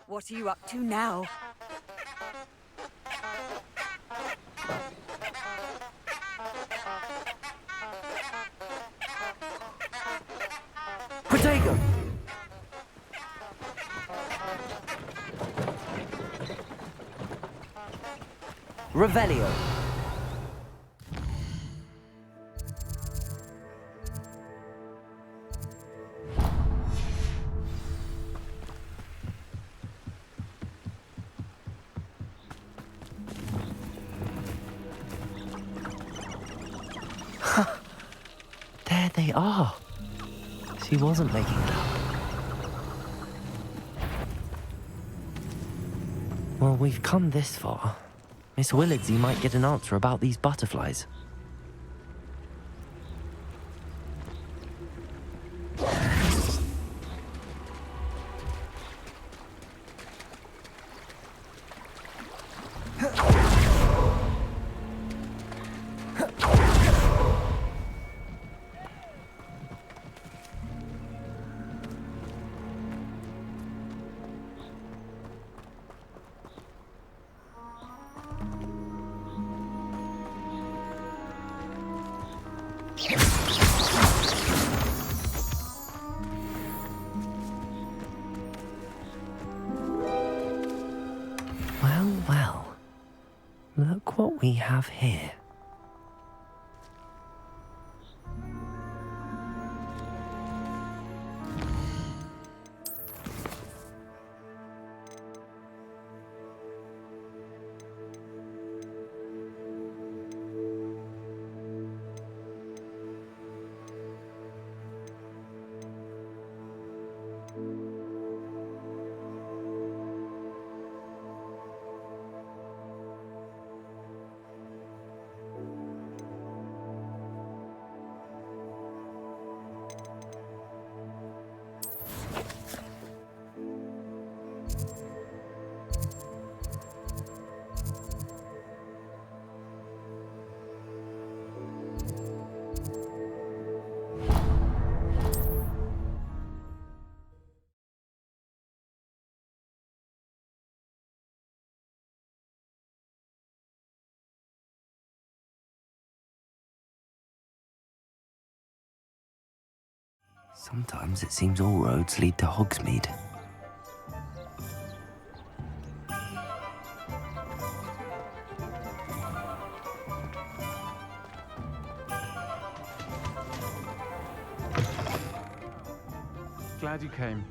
What are you up to now? Protego! Revelio. There they are. She wasn't making it up. Well, we've come this far. Miss Willardsey might get an answer about these butterflies. Well, look what we have here. Sometimes it seems all roads lead to Hogsmeade. glad you came.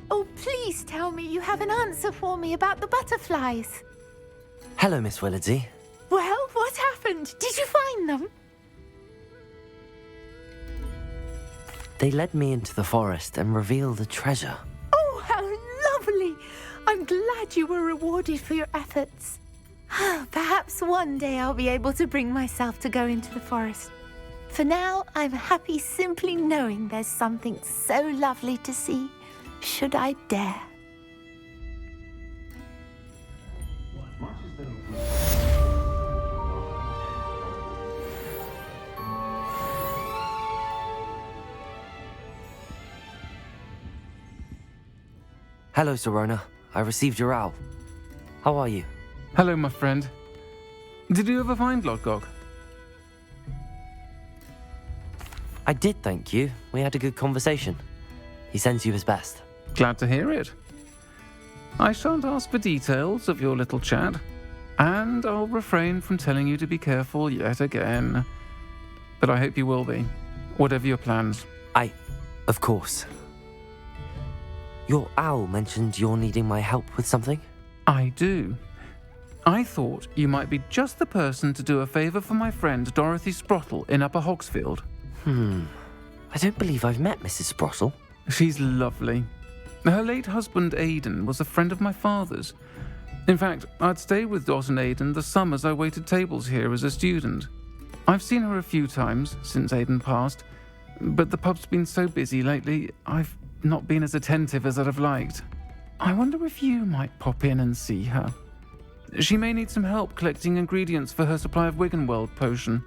Oh, please tell me you have an answer for me about the butterflies. Hello, Miss Willardsey. Well, what happened? Did you find them? They led me into the forest and revealed a treasure. Oh, how lovely! I'm glad you were rewarded for your efforts. Perhaps one day I'll be able to bring myself to go into the forest. For now, I'm happy simply knowing there's something so lovely to see, should I dare. Hello, Serona. I received your owl. How are you? Hello, my friend. Did you ever find Lodgok? I did, thank you. We had a good conversation. He sends you his best. Glad to hear it. I shan't ask for details of your little chat, and I'll refrain from telling you to be careful yet again. But I hope you will be, whatever your plans. Of course. Your owl mentioned you're needing my help with something? I do. I thought you might be just the person to do a favour for my friend Dorothy Sprottle in Upper Hogsfield. I don't believe I've met Mrs. Sprottle. She's lovely. Her late husband Aidan was a friend of my father's. In fact, I'd stayed with Dot and Aidan the summers I waited tables here as a student. I've seen her a few times since Aidan passed, but the pub's been so busy lately, I've not been as attentive as I'd have liked. I wonder if you might pop in and see her. She may need some help collecting ingredients for her supply of Wiggenweld potion.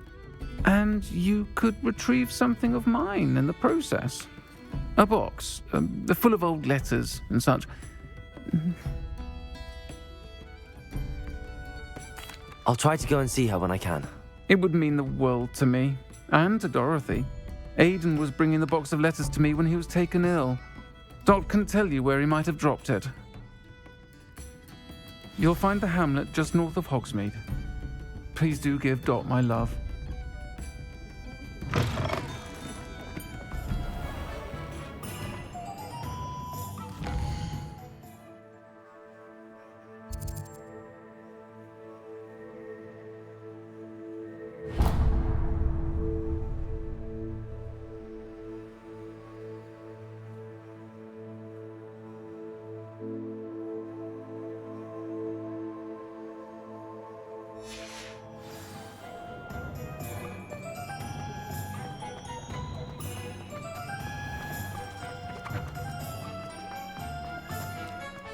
And you could retrieve something of mine in the process. A box, full of old letters and such. I'll try to go and see her when I can. It would mean the world to me, and to Dorothy. Aidan was bringing the box of letters to me when he was taken ill. Dot can tell you where he might have dropped it. You'll find the hamlet just north of Hogsmeade. Please do give Dot my love.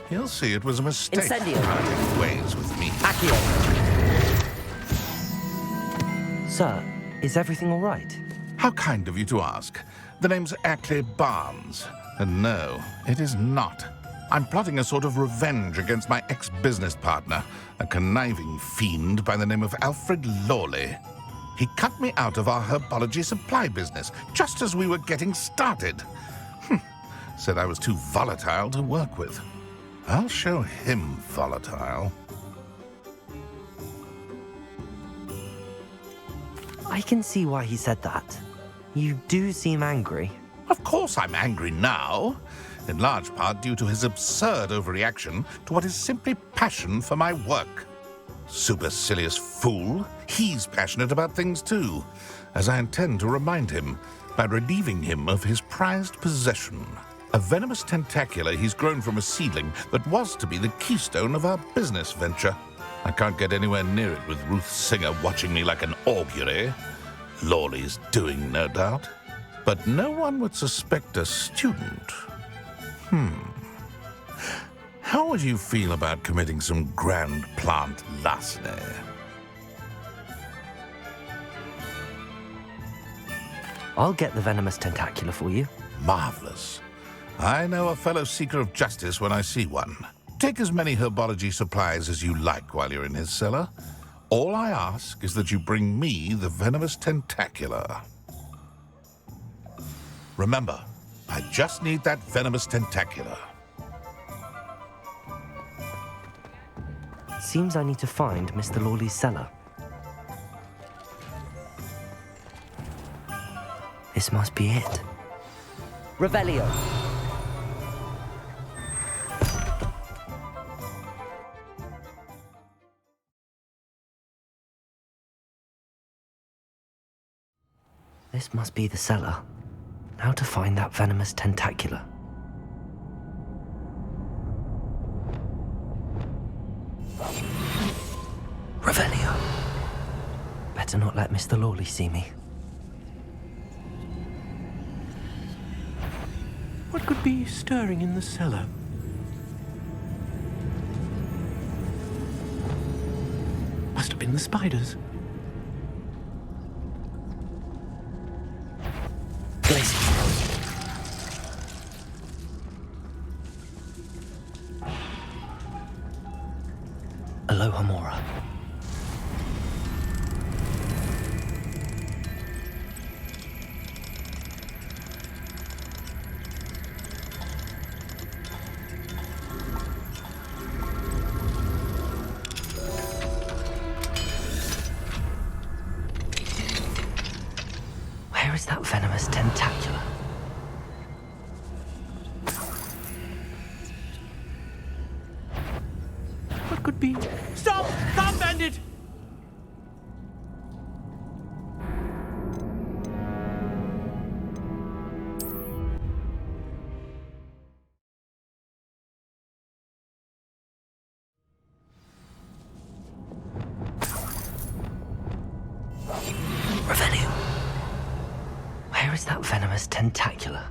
He'll see it was a mistake. Incendio. Parting ways with me. Accio. Sir, is everything all right? How kind of you to ask. The name's Ackley Barnes. And no, it is not. I'm plotting a sort of revenge against my ex-business partner, a conniving fiend by the name of Alfred Lawley. He cut me out of our herbology supply business just as we were getting started. Said I was too volatile to work with. I'll show him volatile. I can see why he said that. You do seem angry. Of course I'm angry now, in large part due to his absurd overreaction to what is simply passion for my work. Supercilious fool, he's passionate about things too, as I intend to remind him by relieving him of his prized possession. A venomous tentacula he's grown from a seedling that was to be the keystone of our business venture. I can't get anywhere near it with Ruth Singer watching me like an augury. Lawley's doing, no doubt. But no one would suspect a student. How would you feel about committing some grand plant larceny? I'll get the venomous tentacula for you. Marvelous. I know a fellow seeker of justice when I see one. Take as many herbology supplies as you like while you're in his cellar. All I ask is that you bring me the venomous tentacula. Remember, I just need that venomous tentacula. Seems I need to find Mr. Lawley's cellar. This must be it. Revelio. This must be the cellar. How to find that venomous tentacula? Revelio. Better not let Mr. Lawley see me. What could be stirring in the cellar? Must have been the spiders. Aloha Mora. Where is that venomous tentacula? What could be? Stop! Stop, bandit! Revelio. Where is that venomous tentacula?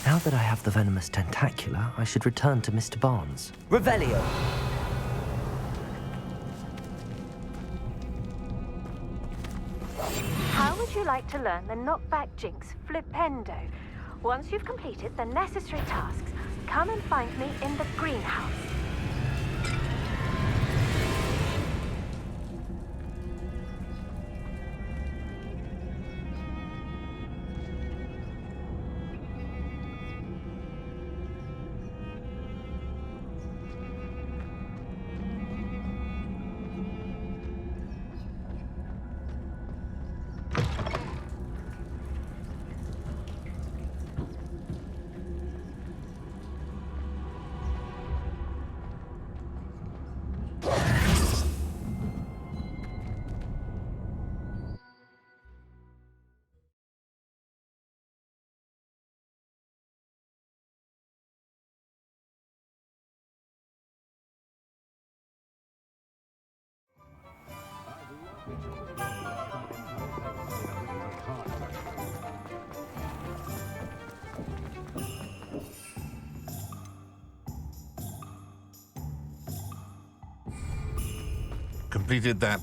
Now that I have the venomous tentacula, I should return to Mr. Barnes. Revelio. How would you like to learn the knockback jinx flipendo? Once you've completed the necessary tasks, come and find me in the greenhouse. Completed that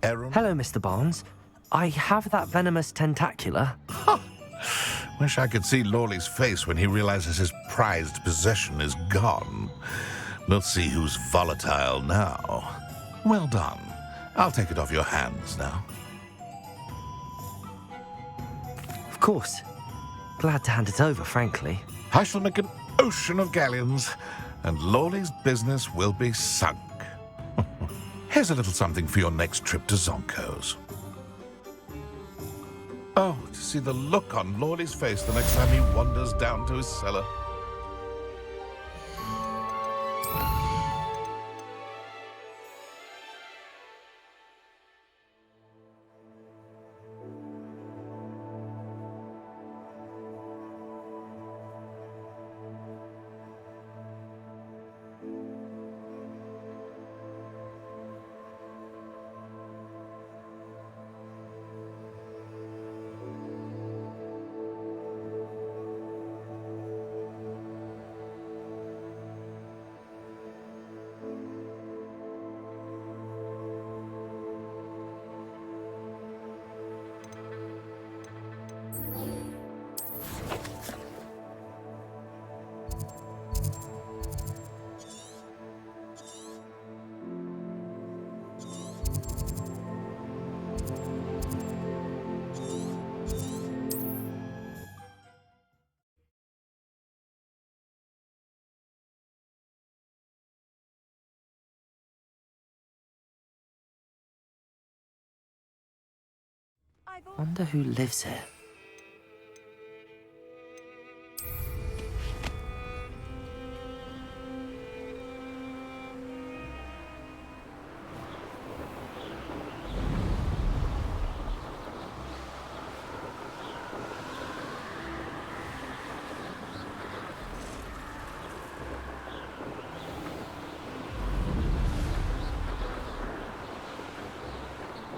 errand? Hello, Mr. Barnes. I have that venomous tentacula. Wish I could see Lawley's face when he realizes his prized possession is gone. We'll see who's volatile now. Well done. I'll take it off your hands now. Of course. Glad to hand it over, frankly. I shall make an ocean of galleons, and Lawley's business will be sunk. Here's a little something for your next trip to Zonko's. Oh, to see the look on Lawley's face the next time he wanders down to his cellar. Wonder who lives here.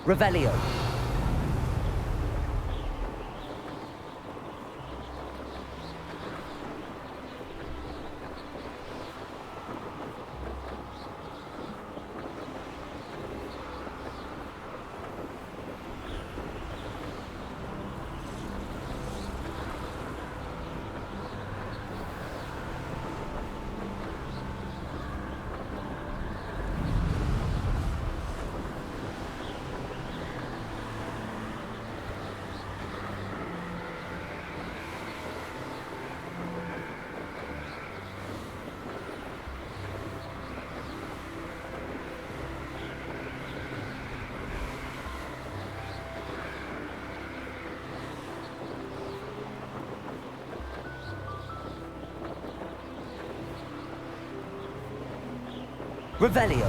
Revelio. Revelio.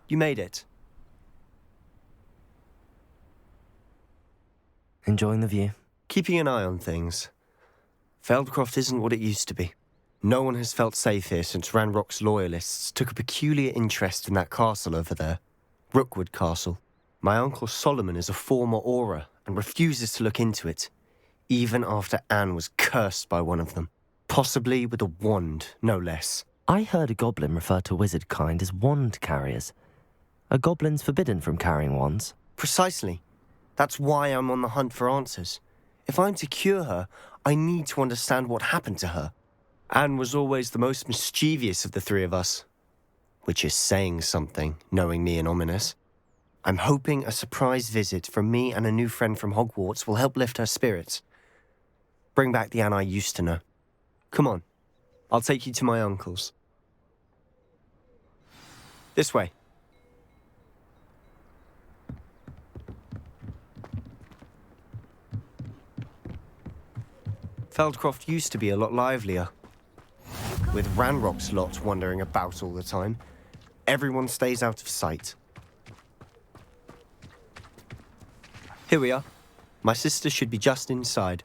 You made it. Enjoying the view? Keeping an eye on things. Feldcroft isn't what it used to be. No one has felt safe here since Ranrock's loyalists took a peculiar interest in that castle over there. Rookwood Castle. My uncle Solomon is a former Auror and refuses to look into it, even after Anne was cursed by one of them. Possibly with a wand, no less. I heard a goblin refer to wizard kind as wand carriers. Are goblins forbidden from carrying wands? Precisely. That's why I'm on the hunt for answers. If I'm to cure her, I need to understand what happened to her. Anne was always the most mischievous of the three of us. Which is saying something, knowing me and Ominous. I'm hoping a surprise visit from me and a new friend from Hogwarts will help lift her spirits. Bring back the Anne I used to know. Come on, I'll take you to my uncle's. This way. Feldcroft used to be a lot livelier. With Ranrock's lot wandering about all the time, everyone stays out of sight. Here we are. My sister should be just inside.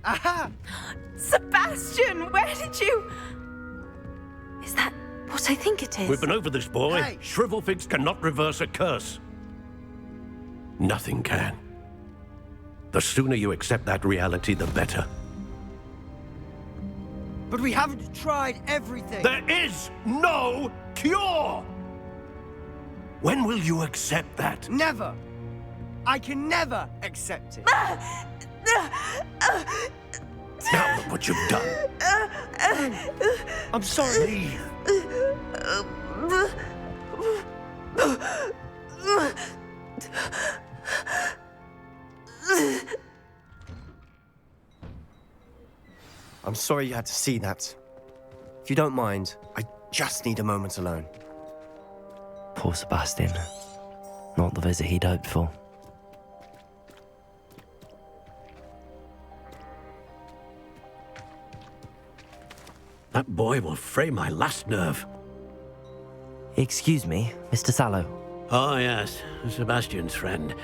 Aha! Sebastian, where did you... Is that what I think it is? We've been over this, boy. Hey. Shrivelfigs cannot reverse a curse. Nothing can. The sooner you accept that reality, the better. But we haven't tried everything. There is no cure! When will you accept that? Never. I can never accept it. Now look what you've done. I'm sorry. Leave. I'm sorry you had to see that. If you don't mind, I just need a moment alone. Poor Sebastian. Not the visit he'd hoped for. That boy will fray my last nerve. Excuse me, Mr. Sallow. Oh, yes, Sebastian's friend.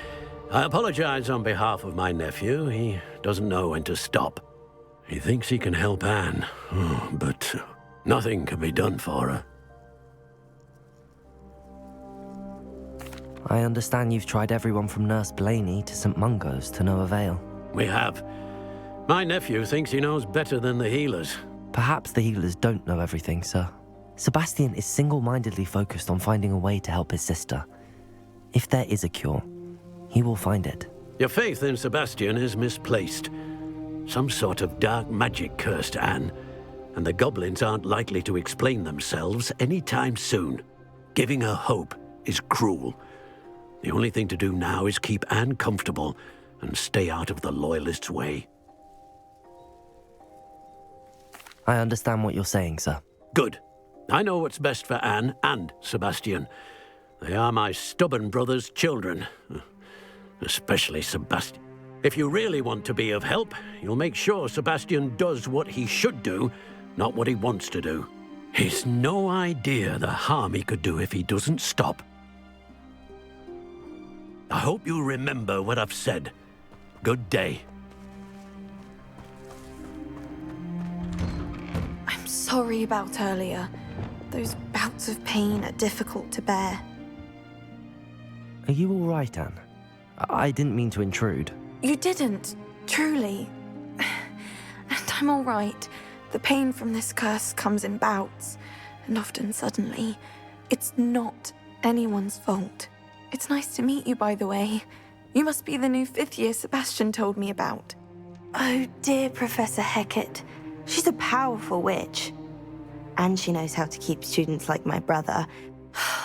I apologize on behalf of my nephew. He doesn't know when to stop. He thinks he can help Anne, but nothing can be done for her. I understand you've tried everyone from Nurse Blaney to St. Mungo's to no avail. We have. My nephew thinks he knows better than the healers. Perhaps the healers don't know everything, sir. Sebastian is single-mindedly focused on finding a way to help his sister. If there is a cure, he will find it. Your faith in Sebastian is misplaced. Some sort of dark magic cursed Anne, and the goblins aren't likely to explain themselves anytime soon. Giving her hope is cruel. The only thing to do now is keep Anne comfortable and stay out of the Loyalists' way. I understand what you're saying, sir. Good. I know what's best for Anne and Sebastian. They are my stubborn brother's children. Especially Sebastian. If you really want to be of help, you'll make sure Sebastian does what he should do, not what he wants to do. He's no idea the harm he could do if he doesn't stop. I hope you remember what I've said. Good day. I'm sorry about earlier. Those bouts of pain are difficult to bear. Are you all right, Anne? I didn't mean to intrude. You didn't, truly. And I'm all right. The pain from this curse comes in bouts, and often suddenly. It's not anyone's fault. It's nice to meet you, by the way. You must be the new 5th year Sebastian told me about. Oh dear, Professor Hecat. She's a powerful witch. And she knows how to keep students like my brother.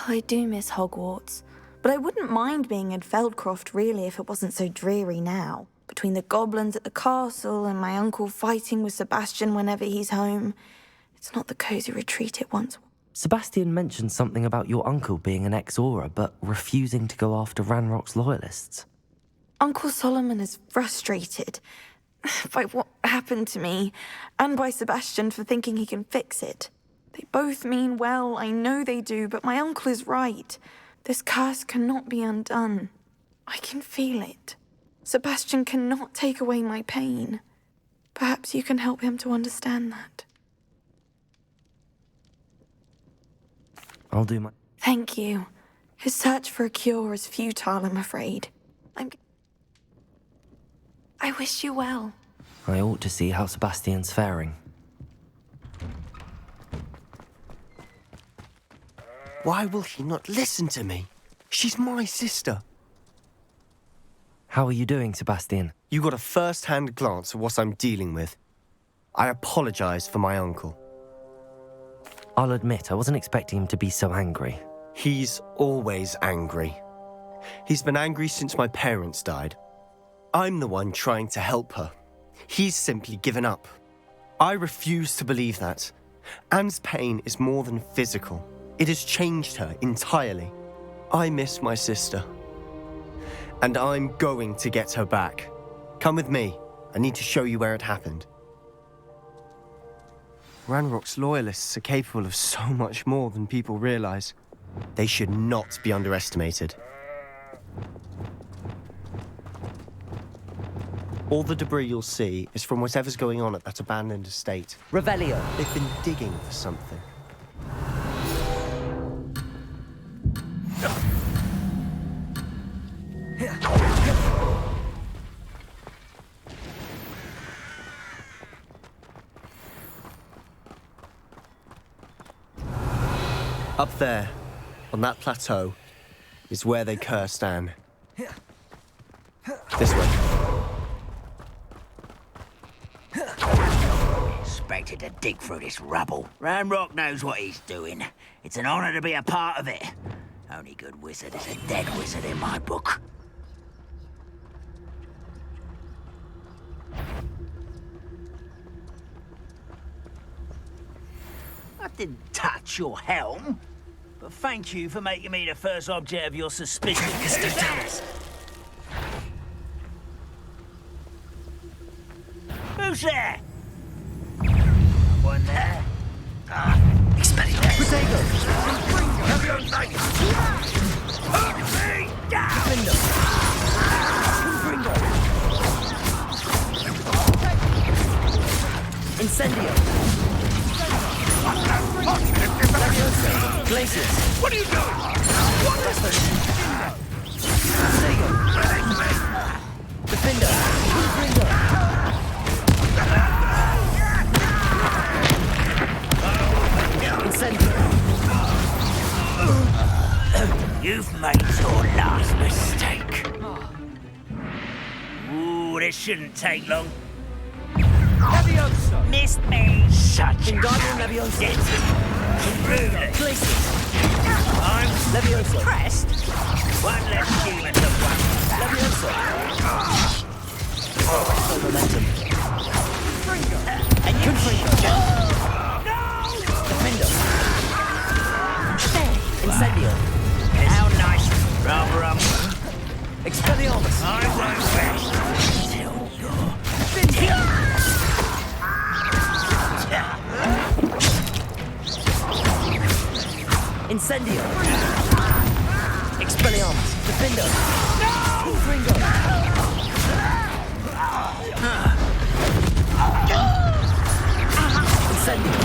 I do miss Hogwarts, but I wouldn't mind being in Feldcroft, really, if it wasn't so dreary now. Between the goblins at the castle and my uncle fighting with Sebastian whenever he's home. It's not the cozy retreat it once was. Sebastian mentioned something about your uncle being an ex-Auror, but refusing to go after Ranrock's loyalists. Uncle Solomon is frustrated by what happened to me, and by Sebastian for thinking he can fix it. They both mean well, I know they do, but my uncle is right. This curse cannot be undone. I can feel it. Sebastian cannot take away my pain. Perhaps you can help him to understand that. I'll do my... Thank you. His search for a cure is futile, I'm afraid. I wish you well. I ought to see how Sebastian's faring. Why will he not listen to me? She's my sister. How are you doing, Sebastian? You got a first-hand glance at what I'm dealing with. I apologize for my uncle. I'll admit, I wasn't expecting him to be so angry. He's always angry. He's been angry since my parents died. I'm the one trying to help her. He's simply given up. I refuse to believe that. Anne's pain is more than physical. It has changed her entirely. I miss my sister. And I'm going to get her back. Come with me. I need to show you where it happened. Ranrock's loyalists are capable of so much more than people realize. They should not be underestimated. All the debris you'll see is from whatever's going on at that abandoned estate. Revelio! They've been digging for something. Up there, on that plateau, is where they cursed Anne. This way. Expected to dig through this rubble. Ranrock knows what he's doing. It's an honor to be a part of it. Only good wizard is a dead wizard in my book. I didn't touch your helm. But thank you for making me the first object of your suspicion. Who's there? One there. Protego! Defender! Incendio! Glaciers! What are you doing? Protego! Defender! Incendio! You've made your last mistake. Ooh, this shouldn't take long. Levioso! Missed me. Such Wingardium Levioso! rude. Glaciers! I'm Levioso! impressed. One less human to one. Levioso! Slow momentum. And you Defender! Incendio! How nice. Rum. Expelliarmus! I won't rest until you're Incendio! Expelliarmus! Defender! Ringo! Incendio!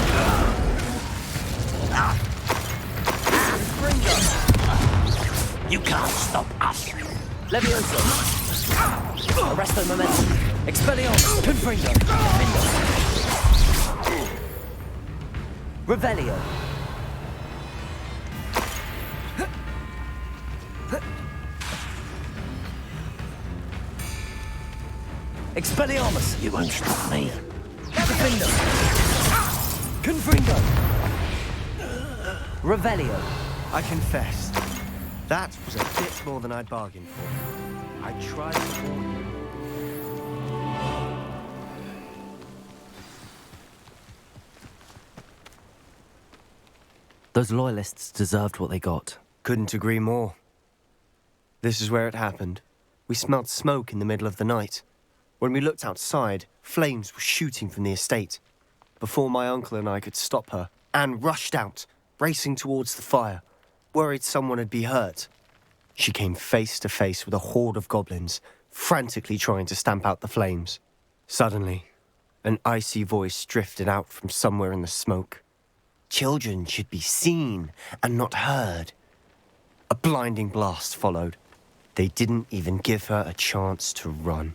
You can't stop us. Levioso! Arresto momentum! Expelliarmus! Confringo! Defender! Revelio! Expelliarmus! You won't stop me. Defender! Confringo! Revelio! I confess, that was a bit more than I'd bargained for. I tried to warn you. Those loyalists deserved what they got. Couldn't agree more. This is where it happened. We smelled smoke in the middle of the night. When we looked outside, flames were shooting from the estate. Before my uncle and I could stop her, Anne rushed out, racing towards the fire, worried someone had been hurt. She came face to face with a horde of goblins, frantically trying to stamp out the flames. Suddenly, an icy voice drifted out from somewhere in the smoke. Children should be seen and not heard. A blinding blast followed. They didn't even give her a chance to run.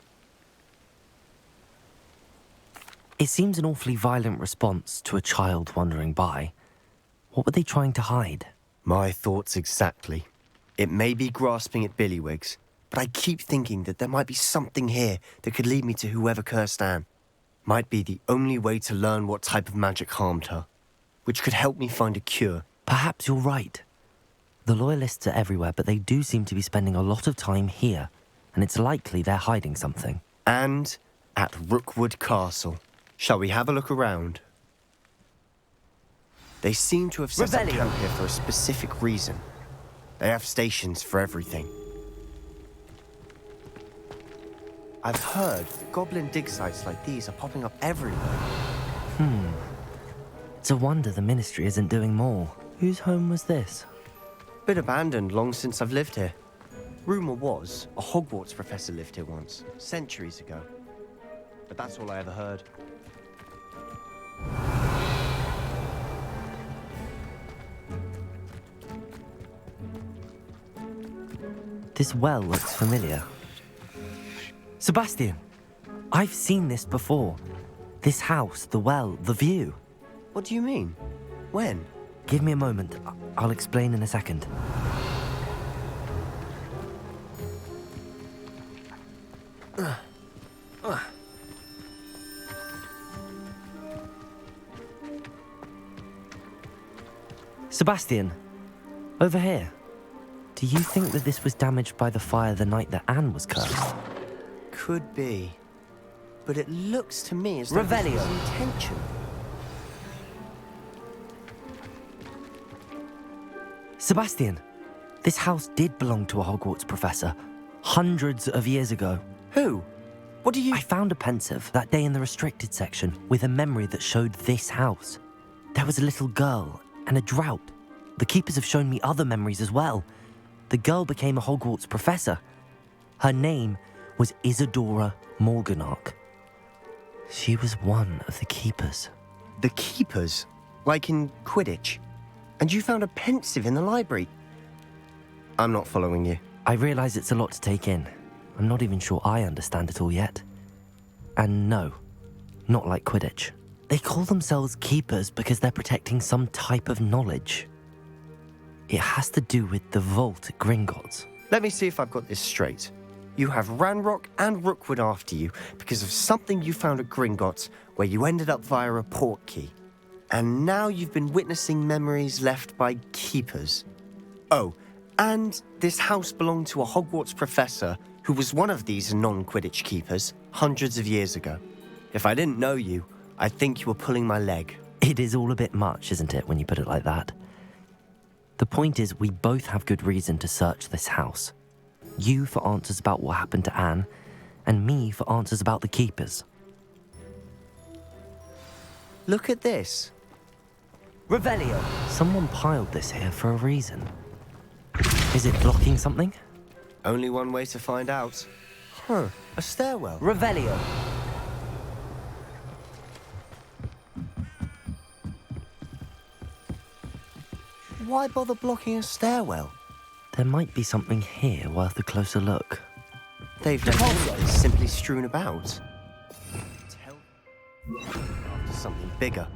It seems an awfully violent response to a child wandering by. What were they trying to hide? My thoughts exactly. It may be grasping at Billywigs, but I keep thinking that there might be something here that could lead me to whoever cursed Anne. Might be the only way to learn what type of magic harmed her, which could help me find a cure. Perhaps you're right. The loyalists are everywhere, but they do seem to be spending a lot of time here, and it's likely they're hiding something. And at Rookwood Castle. Shall we have a look around? They seem to have set up camp here for a specific reason. They have stations for everything. I've heard goblin dig sites like these are popping up everywhere. It's a wonder the Ministry isn't doing more. Whose home was this? Been abandoned long since I've lived here. Rumour was a Hogwarts professor lived here once, centuries ago. But that's all I ever heard. This well looks familiar. Sebastian, I've seen this before. This house, the well, the view. What do you mean? When? Give me a moment. I'll explain in a second. Sebastian, over here. Do you think that this was damaged by the fire the night that Anne was cursed? Could be. But it looks to me as though this was intention. Sebastian, this house did belong to a Hogwarts professor hundreds of years ago. Who? What do you... I found a pensive that day in the restricted section with a memory that showed this house. There was a little girl and a drought. The keepers have shown me other memories as well. The girl became a Hogwarts professor. Her name was Isadora Morganach. She was one of the keepers. The keepers? Like in Quidditch? And you found a pensive in the library? I'm not following you. I realize it's a lot to take in. I'm not even sure I understand it all yet. And no, not like Quidditch. They call themselves keepers because they're protecting some type of knowledge. It has to do with the vault at Gringotts. Let me see if I've got this straight. You have Ranrock and Rookwood after you because of something you found at Gringotts where you ended up via a portkey. And now you've been witnessing memories left by keepers. Oh, and this house belonged to a Hogwarts professor who was one of these non-Quidditch keepers hundreds of years ago. If I didn't know you, I'd think you were pulling my leg. It is all a bit much, isn't it, when you put it like that? The point is, we both have good reason to search this house. You for answers about what happened to Anne, and me for answers about the keepers. Look at this. Revelio. Someone piled this here for a reason. Is it blocking something? Only one way to find out. Huh, a stairwell. Revelio. Why bother blocking a stairwell? There might be something here worth a closer look. They've left windows simply strewn about. After something bigger.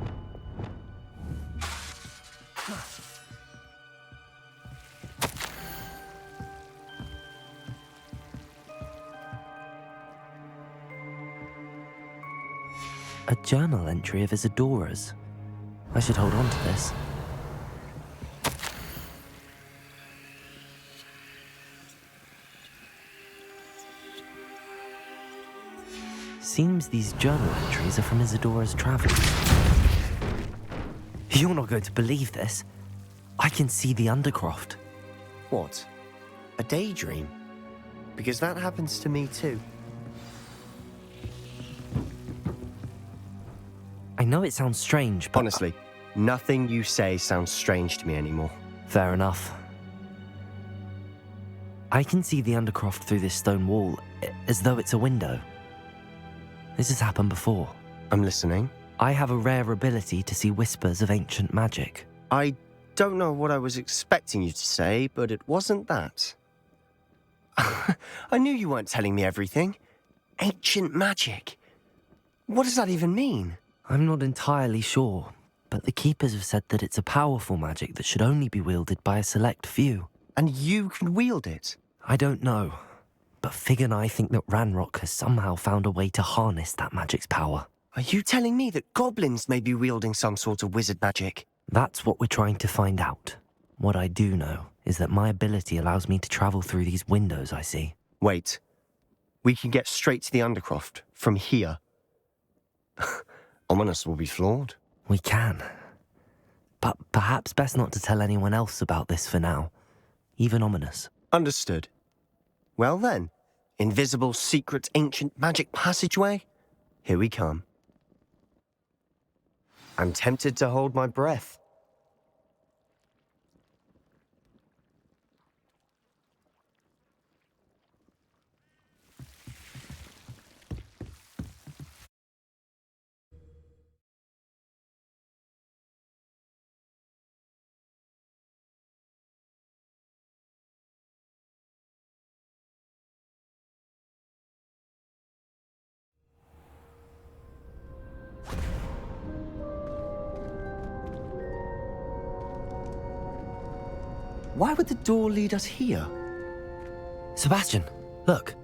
A journal entry of Isadora's. I should hold on to this. Seems these journal entries are from Isadora's travels. You're not going to believe this. I can see the Undercroft. What? A daydream? Because that happens to me too. I know it sounds strange, but... Honestly, nothing you say sounds strange to me anymore. Fair enough. I can see the Undercroft through this stone wall, as though it's a window. This has happened before. I'm listening. I have a rare ability to see whispers of ancient magic. I don't know what I was expecting you to say, but it wasn't that. I knew you weren't telling me everything. Ancient magic. What does that even mean? I'm not entirely sure, but the Keepers have said that it's a powerful magic that should only be wielded by a select few. And you can wield it? I don't know, but Fig and I think that Ranrock has somehow found a way to harness that magic's power. Are you telling me that goblins may be wielding some sort of wizard magic? That's what we're trying to find out. What I do know is that my ability allows me to travel through these windows I see. Wait. We can get straight to the Undercroft from here. Ominous will be flawed. We can. But perhaps best not to tell anyone else about this for now. Even Ominous. Understood. Well then, invisible, secret, ancient magic passageway? Here we come. I'm tempted to hold my breath. Why would the door lead us here? Sebastian, look.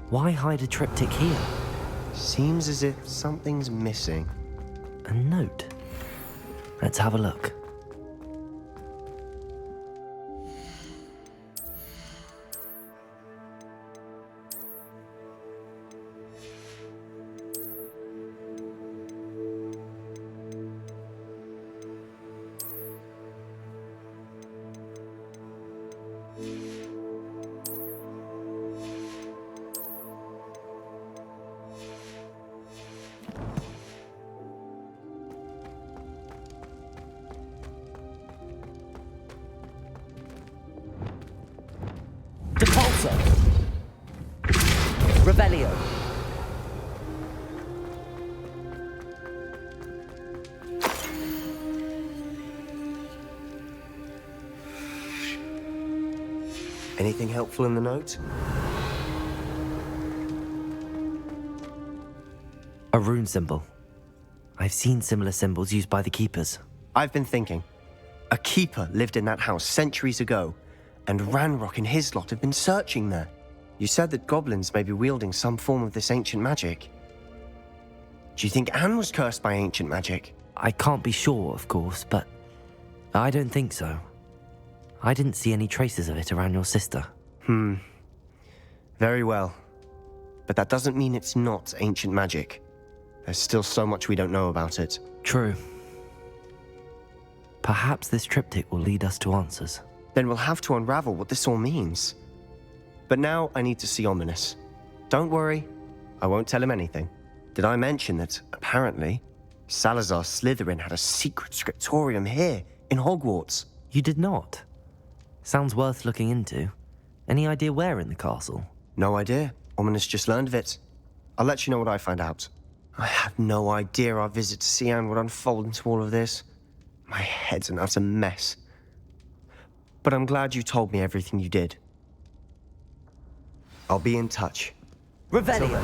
Why hide a triptych here? Seems as if something's missing. A note. Let's have a look. Depulso! Revelio! Anything helpful in the note? A rune symbol. I've seen similar symbols used by the keepers. I've been thinking. A keeper lived in that house centuries ago, and Ranrock and his lot have been searching there. You said that goblins may be wielding some form of this ancient magic. Do you think Anne was cursed by ancient magic? I can't be sure, of course, but I don't think so. I didn't see any traces of it around your sister. Very well. But that doesn't mean it's not ancient magic. There's still so much we don't know about it. True. Perhaps this triptych will lead us to answers. Then we'll have to unravel what this all means. But now I need to see Ominous. Don't worry, I won't tell him anything. Did I mention that, apparently, Salazar Slytherin had a secret scriptorium here, in Hogwarts? You did not? Sounds worth looking into. Any idea where in the castle? No idea. Ominous just learned of it. I'll let you know what I find out. I had no idea our visit to see Anne would unfold into all of this. My head's an utter mess. But I'm glad you told me everything you did. I'll be in touch. Revelio!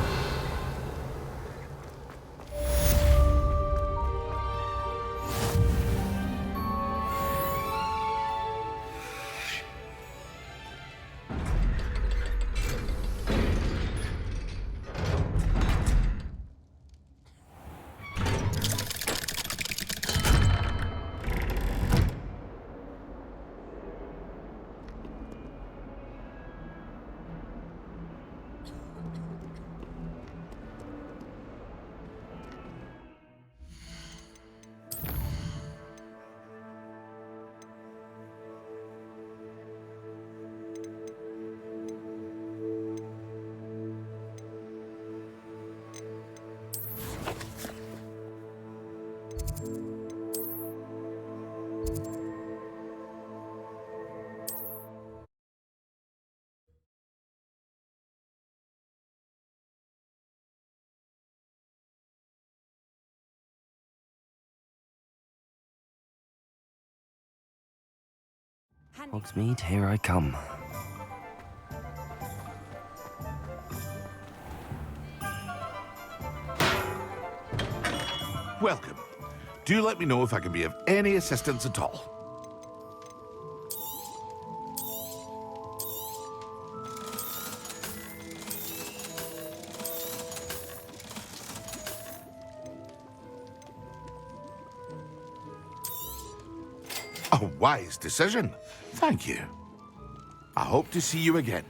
Hogsmeade, here I come. Welcome. Do let me know if I can be of any assistance at all. A wise decision. Thank you. I hope to see you again.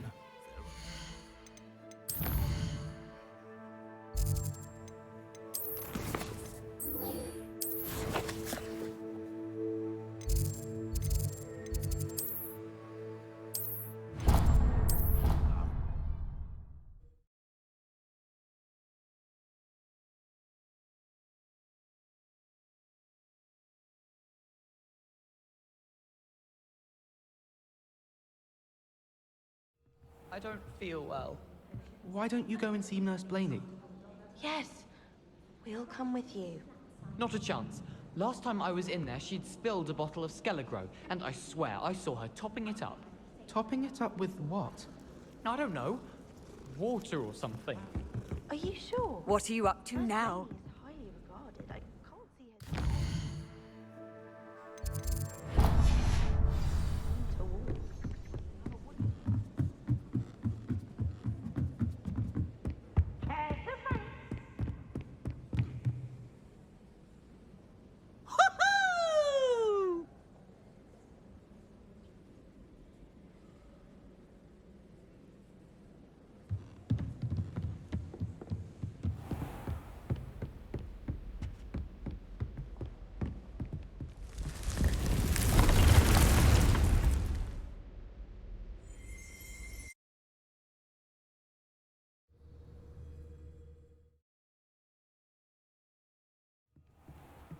I don't feel well. Why don't you go and see Nurse Blaney? Yes, we'll come with you. Not a chance. Last time I was in there, she'd spilled a bottle of Skelegro, and I swear I saw her topping it up. Topping it up with what? I don't know. Water or something. Are you sure? What are you up to now? He's highly regarded. I can't see his...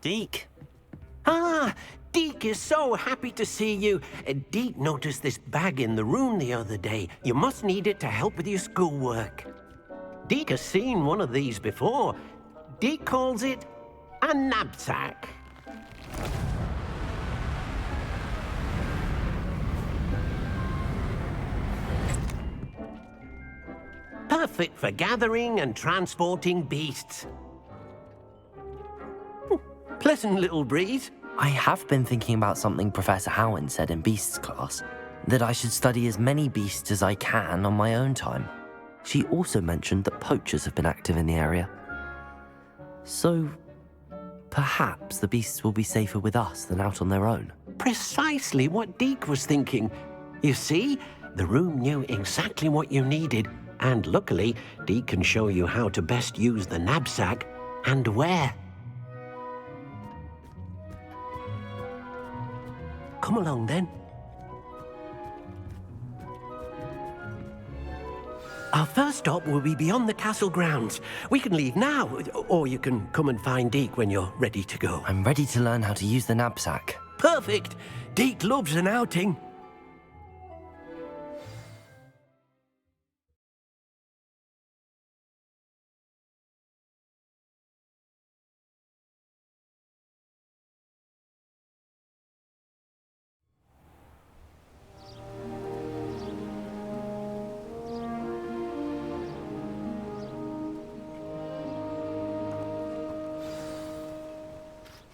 Deek? Ah, Deek is so happy to see you. Deek noticed this bag in the room the other day. You must need it to help with your schoolwork. Deek has seen one of these before. Deek calls it a knapsack. Perfect for gathering and transporting beasts. Pleasant little breeze. I have been thinking about something Professor Howard said in Beasts class, that I should study as many beasts as I can on my own time. She also mentioned that poachers have been active in the area. So, perhaps the beasts will be safer with us than out on their own. Precisely what Deek was thinking. You see, the room knew exactly what you needed, and luckily, Deek can show you how to best use the knapsack and where. Come along, then. Our first stop will be beyond the castle grounds. We can leave now, or you can come and find Deek when you're ready to go. I'm ready to learn how to use the knapsack. Perfect! Deek loves an outing.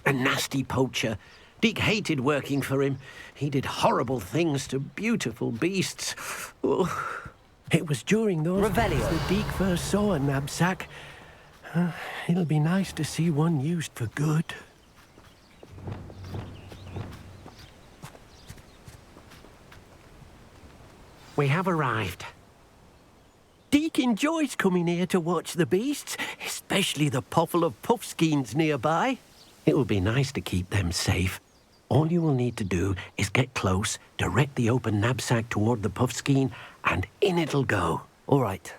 A nasty poacher. Deek hated working for him. He did horrible things to beautiful beasts. Oh, it was during those days that Deek first saw a knapsack. It'll be nice to see one used for good. We have arrived. Deek enjoys coming here to watch the beasts, especially the potful of puffskeins nearby. It will be nice to keep them safe. All you will need to do is get close, direct the open knapsack toward the puffskein, and in it'll go. All right.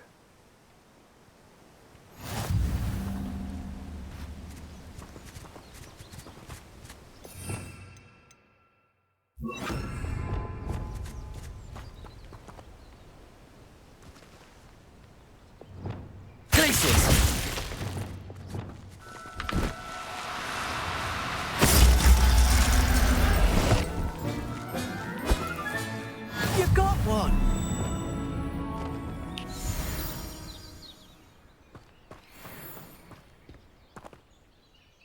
Glaciers! You got one!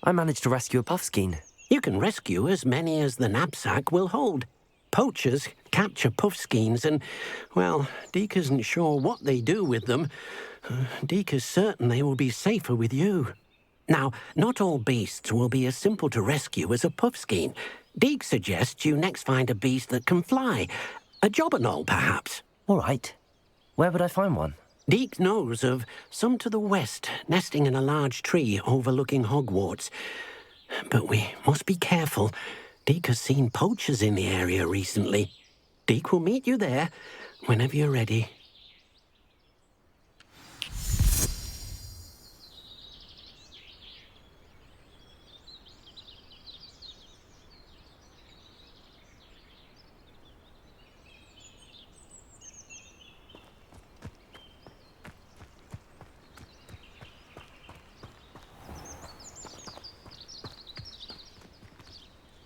I managed to rescue a puffskein. You can rescue as many as the knapsack will hold. Poachers capture puffskeins and, well, Deek isn't sure what they do with them. Deek is certain they will be safer with you. Now, not all beasts will be as simple to rescue as a puffskein. Deek suggests you next find a beast that can fly. A jobberknoll, perhaps. All right. Where would I find one? Deek knows of some to the west, nesting in a large tree overlooking Hogwarts. But we must be careful. Deek has seen poachers in the area recently. Deek will meet you there whenever you're ready.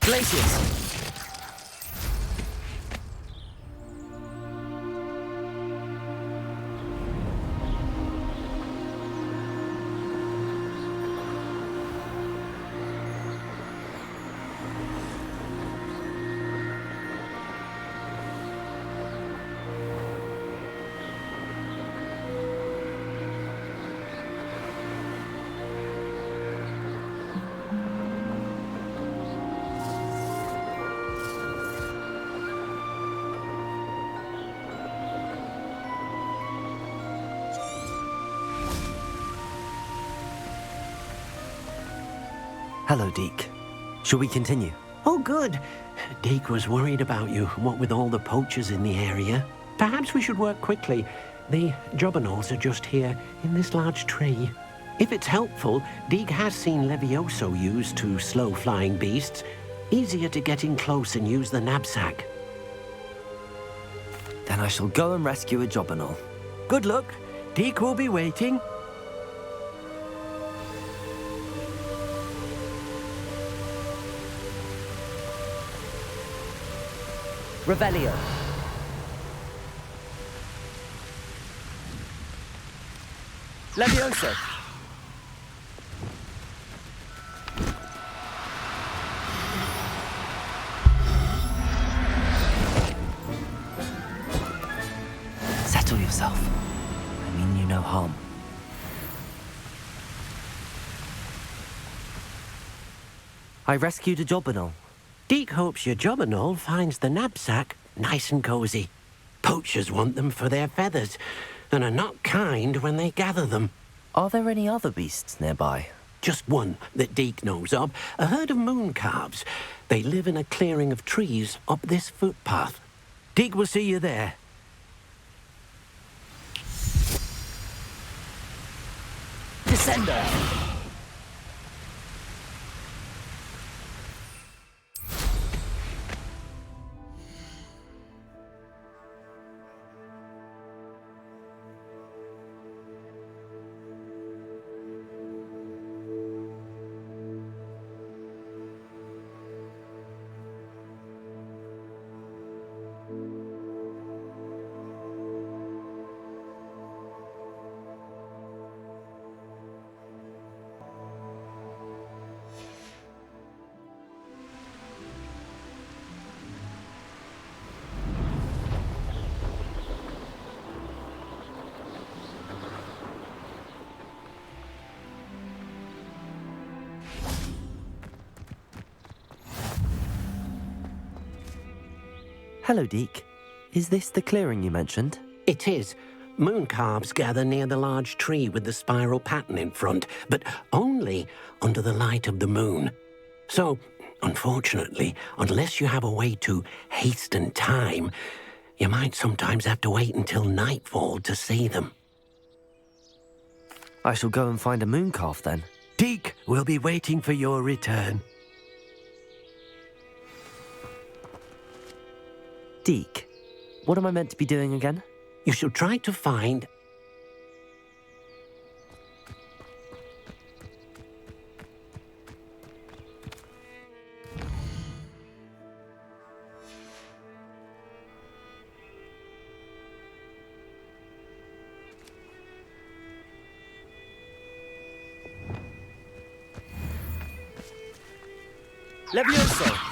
Glaciers! Hello, Deek. Shall we continue? Oh, good. Deek was worried about you, what with all the poachers in the area. Perhaps we should work quickly. The jobberknolls are just here, in this large tree. If it's helpful, Deek has seen Levioso used to slow flying beasts. Easier to get in close and use the knapsack. Then I shall go and rescue a Jobberknoll. Good luck. Deek will be waiting. Revelio. Levioso. Settle yourself. I mean you no harm. I rescued a Jobberknoll. Deek hopes your Jobberknoll finds the knapsack nice and cozy. Poachers want them for their feathers, and are not kind when they gather them. Are there any other beasts nearby? Just one that Deek knows of, a herd of moon calves. They live in a clearing of trees up this footpath. Deek will see you there. Descender! Hello, Deek. Is this the clearing you mentioned? It is. Moon calves gather near the large tree with the spiral pattern in front, but only under the light of the moon. So, unfortunately, unless you have a way to hasten time, you might sometimes have to wait until nightfall to see them. I shall go and find a moon calf then. Deek will be waiting for your return. Deek, what am I meant to be doing again? You shall try to find... Levioso!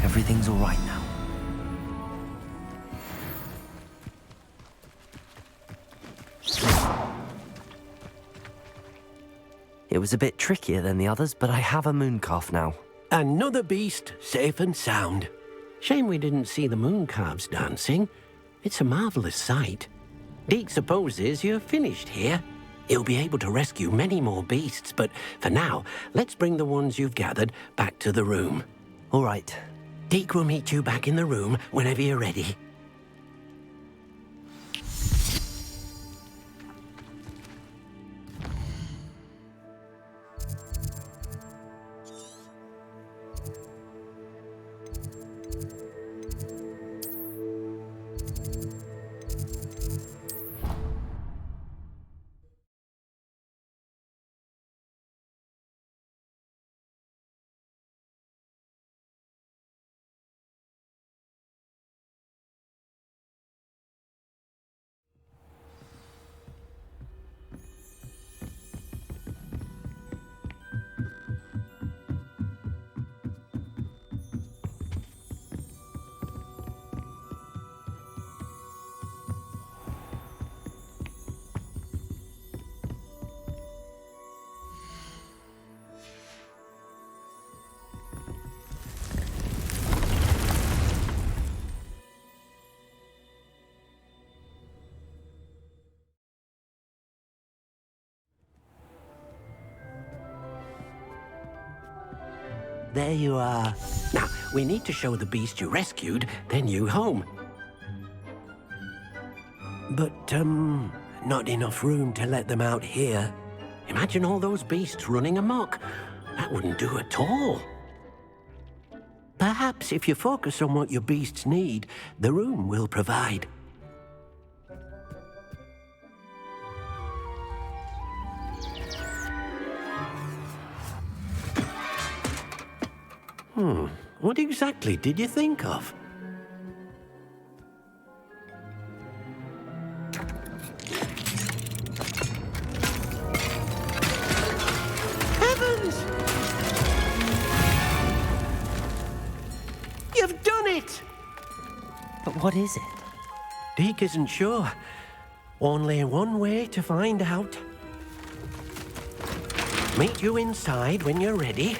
Everything's all right now. It was a bit trickier than the others, but I have a moon calf now. Another beast, safe and sound. Shame we didn't see the moon calves dancing. It's a marvelous sight. Deek supposes you're finished here. He'll be able to rescue many more beasts, but for now, let's bring the ones you've gathered back to the room. All right. Deek will meet you back in the room whenever you're ready. there you are. Now, we need to show the beast you rescued their new home. But, not enough room to let them out here. Imagine all those beasts running amok. That wouldn't do at all. Perhaps if you focus on what your beasts need, the room will provide. What exactly did you think of? Heavens! You've done it! But what is it? Deek isn't sure. Only one way to find out. Meet you inside when you're ready.